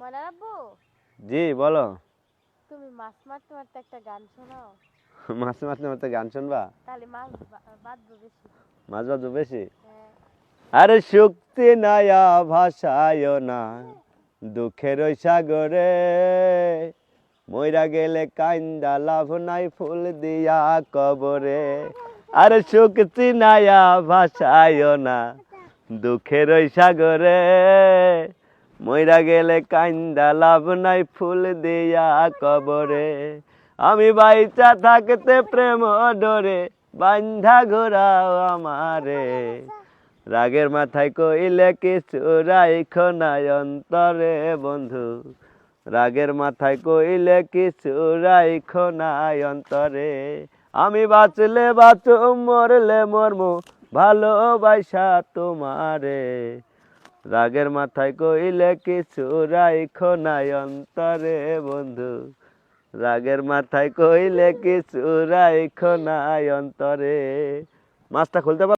ময়নার আব্বু, জি বলো। তুমি মাছ মারতে মারতে একটা গান শোনাও। মাছ মারতে মারতে গান শুনবা? তাহলে মাছ বাঁধবো বেশি। মাছ বাজো বেশি? হ্যাঁ। আরে শক্তি নায়া ভাষায় না দুঃখের ওই সাগরে, মইরা গেলে কাইন্দা লাভ নাই ফুল দিয়া কবরে। আরে শক্তি নায়া ভাষায় না দুঃখের ওই সাগরে, মইরা গেলে কাইন্দা লাভ নাই ফুল দিয়া কবরে। আমি বাইচা থাকতে প্রেম ডরে বান্ধা ঘোরাও আমারে, রাগের মাথায় কইলে কিছু রাইখো নাই অন্তরে বন্ধু, রাগের মাথায় কইলে কিছু রাইখো নাই অন্তরে। আমি বাঁচলে বাঁচো মরলে মরমু ভালোবাসা তোমারে, রাগের মাথায় কইলে কিছু রাইখো নাই অন্তরে বন্ধু, রাগের মাথায় কইলে কিছু রাইখো নাই অন্তরে। মাছটা খুলতে পার?